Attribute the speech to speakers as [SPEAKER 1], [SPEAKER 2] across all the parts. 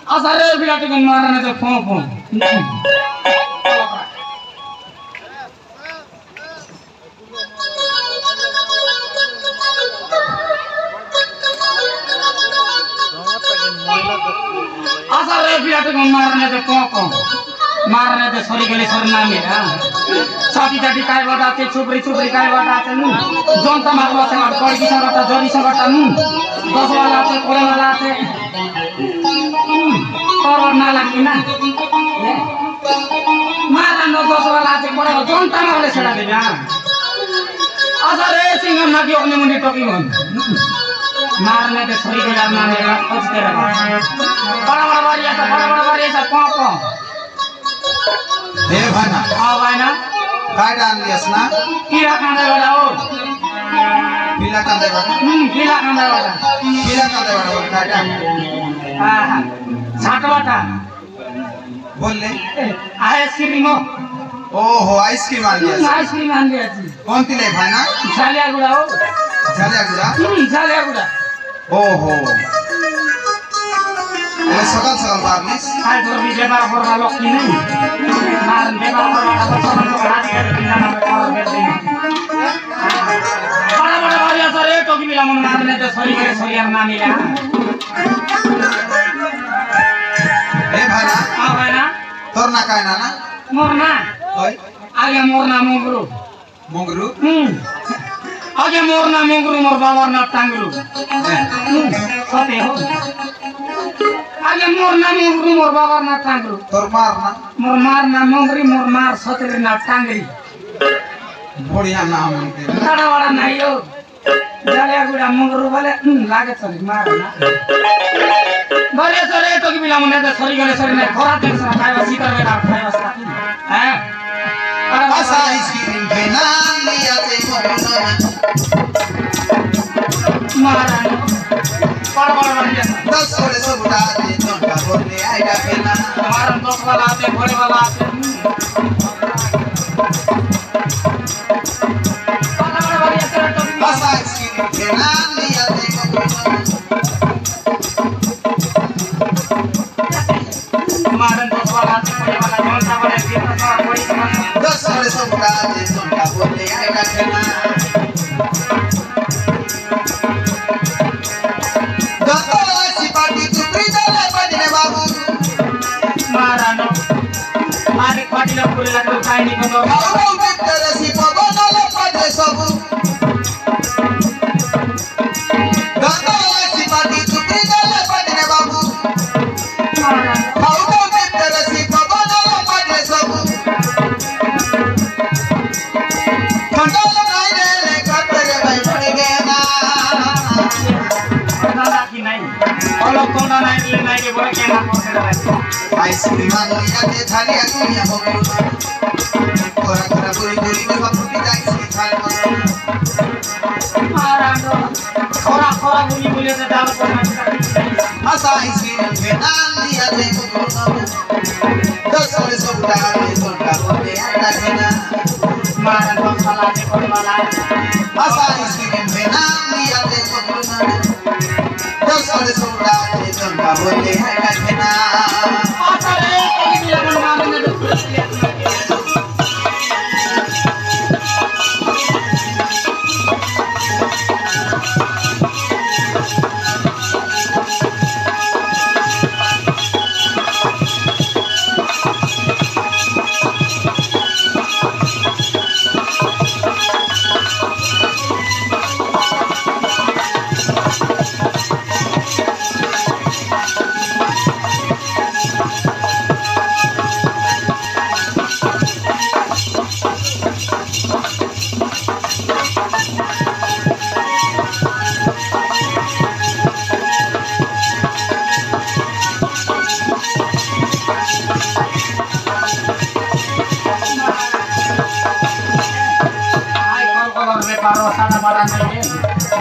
[SPEAKER 1] Asal bilang tu kemarin itu pom. Asal bilang tu kemarin itu pom. Marne itu sorry kali sorry nami ya. Sapi tadi kaya wadah tu cupri kaya wadah tu nu. Jonta marwa sangat kau kisah kata jori sangat nu. Dos wala tu kore wala tu. Corona lagi na. Maran no dos wala tu kore jonta marwa sela deh ya. Asal singan lagi okne mundi toki mon. Marne itu sorry kali nami ya. Kuch kera. Para variasa pom.
[SPEAKER 2] हे भाना
[SPEAKER 1] हाँ भाई ना
[SPEAKER 2] काय डाल दियस ना
[SPEAKER 1] कीड़ा खाने वाला हो
[SPEAKER 2] पीला कांदे वाला
[SPEAKER 1] कीड़ा खाने वाला
[SPEAKER 2] काय डाल
[SPEAKER 1] हाँ छाटवाटा
[SPEAKER 2] बोल ले
[SPEAKER 1] आइसक्रीम हो
[SPEAKER 2] ओहो आइसक्रीम आ लिया
[SPEAKER 1] आइसक्रीम आन लिया थी
[SPEAKER 2] कौन ती ले भाना
[SPEAKER 1] झालिया गुड़ा हो झालिया गुड़ा
[SPEAKER 2] ओहो ये सकल बाबलीस
[SPEAKER 1] आज तो भी जेबा पर वालों की नहीं मार जेबा पर वाला तो सब लोग हाथ कर बिना ना कर देते बड़ा वारिया सर एक तो की मिला मन मारने तो सही यार ना मिला
[SPEAKER 2] हे भाना
[SPEAKER 1] हां भाई ना
[SPEAKER 2] तोर ना काय ना
[SPEAKER 1] मोरना
[SPEAKER 2] ओय
[SPEAKER 1] आगे मोरना मोंगरू आगे मोरना मोंगरू मोर बाबर ना टांगरू सते हो आगे मोरना मोंगरू मोर बाबर ना टांगरू
[SPEAKER 2] तोर
[SPEAKER 1] मोर मारना मोंगरी मोर मार सतरी ना टांगरी
[SPEAKER 2] बढ़िया नाम
[SPEAKER 1] बड़ा बड़ा नहीं हो जलिया गुड़ा मोंगरू वाले लागे चली मारना बड़े सरे तो की बिला मुने तो सरी गले सरी ने खरा देख सा खाए सीकर बेटा खाए बस्ता हैं
[SPEAKER 2] आशा आइसक्रीम पे नाम लिया ते
[SPEAKER 1] महाराज बड़ा
[SPEAKER 2] दस वाले सब उड़ा दे नोटा बोलने आएगा पेना
[SPEAKER 1] हमारा दोस्त वाला आते बड़े वाला आते
[SPEAKER 2] आशा आइसक्रीम पे नाम लिया ते
[SPEAKER 1] हमारा दोस्त वाला आते बड़े वाला कौन सा वाला बड़ी समझ
[SPEAKER 2] दस वाले सब उड़ा दे नोटा बोलने आएगा पेना
[SPEAKER 1] पाटिला पुरेला तो काय नि को
[SPEAKER 2] हाउ तरसी पवन पदे सब गंगासी पाटी चुपरी गले पदने बाबू हाउ तरसी पवन पदे सब खंडल नहीं रे कतरे भाई पड़ गए ना
[SPEAKER 1] ना की नहीं और लोग कोना नहीं ले नहीं के बोले के ना पहुंचे
[SPEAKER 2] आइसक्रीम आलिया ते झालिया दुनिया हो कोरा कोरा पूरी में सब टूट जाए से खाए
[SPEAKER 1] मारांडो खोरा बोले तो दाल को
[SPEAKER 2] आशा आइसक्रीम पे नाम लिया ते दस वाले सब उड़ा दे सोटा बोले आटा खाना
[SPEAKER 1] मारांडो साला के बड़े वाला
[SPEAKER 2] आशा आइसक्रीम पे नाम लिया ते दस वाले सब उड़ा दे सोटा बोले आटा खाना
[SPEAKER 1] अरे कोई मिला मन मारने तो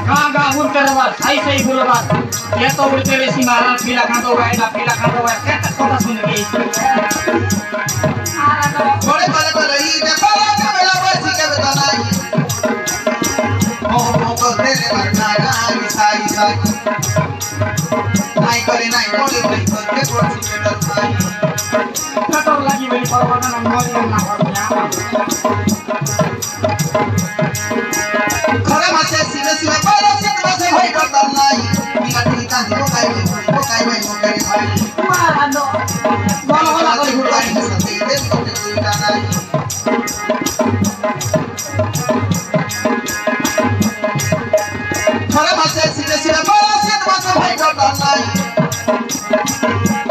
[SPEAKER 1] गागा उड़ते रहा सही बोलबा ये तो उड़ते रेसी मारा पीला खांदो है क्या कथा सुन गई
[SPEAKER 2] थोड़े बड़े ई देखो के बेला बसी के बताई ओ को तेरे मरना गाई साई नहीं करे नहीं बोले के कोसी के डरताई
[SPEAKER 1] कटोर लगी मेरी परवाना मोरी ना हो
[SPEAKER 2] खरे मासे सीने पारो से मासे भाई करता नहीं मिलाटी कांदी को काई भाई मोरे भाई
[SPEAKER 1] मारो बोला
[SPEAKER 2] कोई गुड़ाई में सती दे को जाना खरे मासे सीने पारो से मासे भाई करता नहीं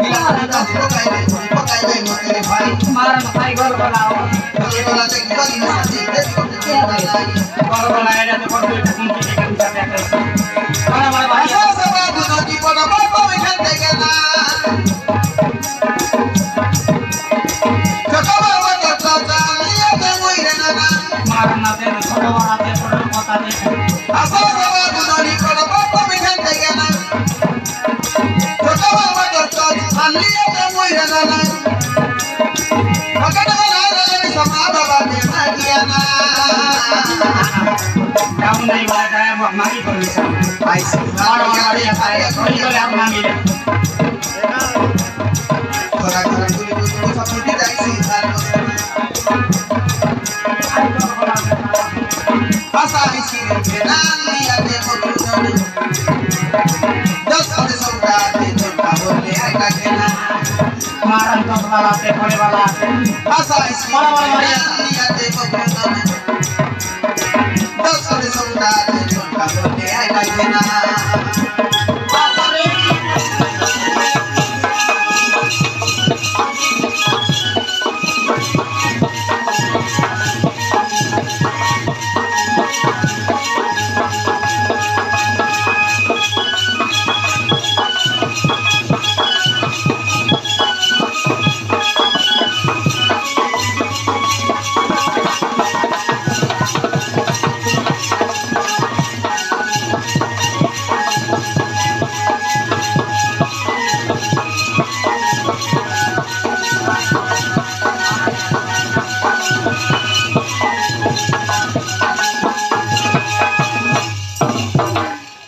[SPEAKER 2] मिलाटी कांदी को काई भाई मोरे भाई
[SPEAKER 1] मारो भाई गोल बनाओ
[SPEAKER 2] ये वाला से गली में सती दे को जाना
[SPEAKER 1] गोल बनाया जाते पर कोई उनकी लेकर जाते हैं बड़ा भाई
[SPEAKER 2] ऐसा सब दुनिया की बड़ा बाबा में खेलते के ना चकवा वाला चाचा लिया के कोई रहना ना
[SPEAKER 1] मारना दे छोटा बड़ा दे छोटा पता दे
[SPEAKER 2] ऐसा सब दुनिया की बड़ा बाबा में खेलते के ना चकवा वाला चाचा लिया के कोई रहना ना मगर ना रे समा बाबा ने ना किया ना
[SPEAKER 1] काम नहीं वाला है मांगी कर लिया
[SPEAKER 2] भाई
[SPEAKER 1] मारो यार कोई को आप मांगी ले
[SPEAKER 2] थोड़ा गुली सब फुटी जाई सी आसा इसी के नाम लिया दे मोर 10 सौदा दे झोटा बोले आटा के ना
[SPEAKER 1] मारन तो वाला से पड़े वाला
[SPEAKER 2] आसा इसी के नाम लिया दे मोर 10 सौदा दे झोटा बोले आटा के ना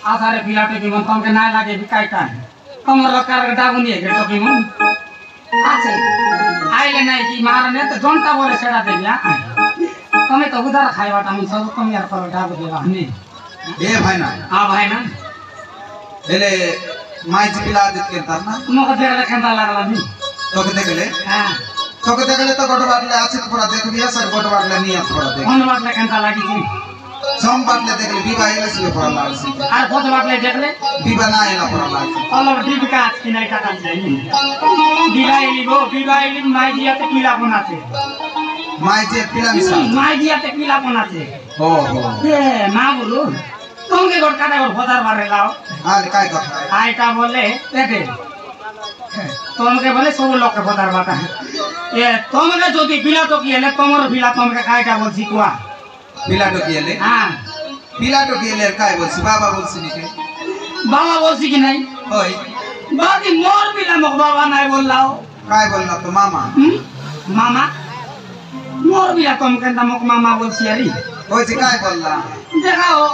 [SPEAKER 1] आधारे पिलाटे की मन तमके ना लागे बिकाइता कमर लकार डागुनी है तो की मन आछे आइले नहीं कि मारने तो जनता बोले सेड़ा दे दिया तमे तो उधार खाइबा त हम सब कम यार पर डाग देबा हने
[SPEAKER 2] ए भाई ना
[SPEAKER 1] हां भाई ना
[SPEAKER 2] एले माई जी पिला देत के ता ना
[SPEAKER 1] मको देले केंदा लागला नी
[SPEAKER 2] तो के देखले
[SPEAKER 1] हां
[SPEAKER 2] तो के देखले तो गोट बाटले आछे पूरा देख बिया सर गोट बाटले नियत पूरा देख
[SPEAKER 1] कोन बाटले केंदा लागी थी
[SPEAKER 2] सम बाटले देखले विवाह एले से पूरा लाग सी
[SPEAKER 1] आर फोट बाटले देखले
[SPEAKER 2] विवाह ना एला पूरा लाग सी
[SPEAKER 1] अलग डिब का आज की नहीं काटा जाई बिगाइली माई दिया ते पीला बनाते
[SPEAKER 2] माई जे पिला मिसा
[SPEAKER 1] माई दिया ते पीला बनाते
[SPEAKER 2] हो
[SPEAKER 1] ए ना बोलो तुम के गोट काटा गोट फोदार मारे लाओ
[SPEAKER 2] हां काय कथा
[SPEAKER 1] आइटा बोले देखे तुम के बोले सब लोग के फोदार बाटा ये तुम के जो दी पीला तो किएले तुमर पीला तुम के काइटा बोल सिकुआ
[SPEAKER 2] पिला तो किएले
[SPEAKER 1] हां
[SPEAKER 2] पिला तो किएले काय बोलसी बाबा बोलसी निके
[SPEAKER 1] बाबा बोलसी कि नहीं
[SPEAKER 2] ओय
[SPEAKER 1] बाकी मोर पीला मक बाबा नहीं बोल लाओ
[SPEAKER 2] काय बोलना तो मामा
[SPEAKER 1] मामा मोर पीला तुम के मक मामा बोलसी अरे
[SPEAKER 2] ओय जी काय बोलला
[SPEAKER 1] देखाओ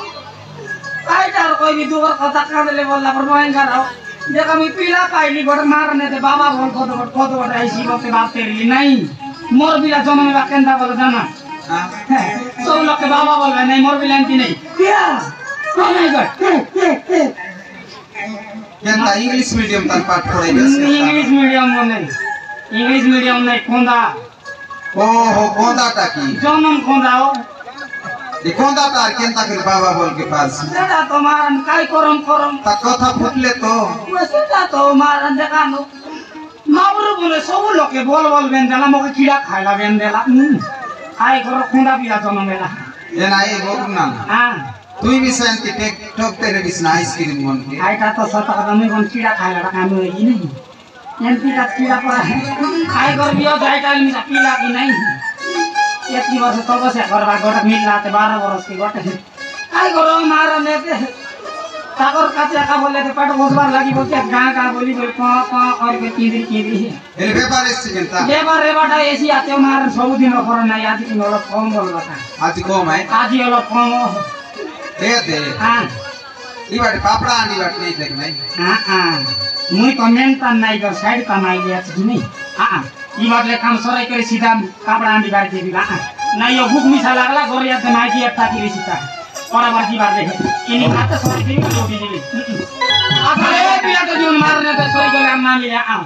[SPEAKER 1] आइटा कोई भी दूर कथा कांदले बोलला पर मोइन कराओ देखा मैं पीला पाइली गोड़ मारने ते बाबा बोल को तो ऐसी बात बात तेरी नहीं मोर बिला जन्म में केंदा बोल जाना
[SPEAKER 2] हां
[SPEAKER 1] सब लोग के बाबा बोल नहीं मोर बिला एंटी नहीं क्या ओ माय गॉड
[SPEAKER 2] केंदा इंग्लिश मीडियम तक पाठ पढ़ाई
[SPEAKER 1] इंग्लिश मीडियम नहीं कोंदा
[SPEAKER 2] ओहो कोंदा टाकी
[SPEAKER 1] जन्म कोंदा हो
[SPEAKER 2] ये कोंदा तार केंदा के बाबा बोल के पास
[SPEAKER 1] दादा तो मारन काय करम
[SPEAKER 2] ता कथा फुटले तो
[SPEAKER 1] वसुता तो मारन देखानो माबरू बोले सब लोग के बोल बेन देला मके कीड़ा खाइला बेन देला आय घर खुंडा बिला जन्म मेला
[SPEAKER 2] ये ना ये बोल ना
[SPEAKER 1] हां
[SPEAKER 2] तुई भी शांति टेक टॉप तेरे बिसना आइसक्रीम मन के
[SPEAKER 1] आइटा तो सता दमे कोन कीड़ा खाइला काम होई नहीं एमपी का कीड़ा पड़ा है आय घर बियो जाइटा में पीला की नहीं एक वर्ष तो बस करवा गोटा मिल लाते 12 वर्ष की गोटे काय करो मारने ते ताकर काचे एका बोले ते पेट बसबार लागि बोलते गाँ गाँ बोली बोली प और के किदी
[SPEAKER 2] এর ব্যাপারে চিন্তা
[SPEAKER 1] लेबर रेबाटा एसी आते मार सब दिन अफर নাই आज दिन हलो कम बोलबा
[SPEAKER 2] আজ কম है
[SPEAKER 1] आज हलो कम
[SPEAKER 2] दे
[SPEAKER 1] हां
[SPEAKER 2] ई बाटे पापड़ा आनी बाटे नहीं देख नहीं
[SPEAKER 1] हां मुई कमेंट ता नाही कर साइड ता नाही लिया छी नहीं हां ई बाटले काम सराई करे सीधा कापड़ा आंडी बार के दिला ना यो भूख मिसा लागला गोरिया त नाही की एकता की सीता पड़ा बाकी बार देखे इनी खाते सराई के रोटी दिली आसा ए पिया तो जून मारने ते सराई गले हम ना लिया आ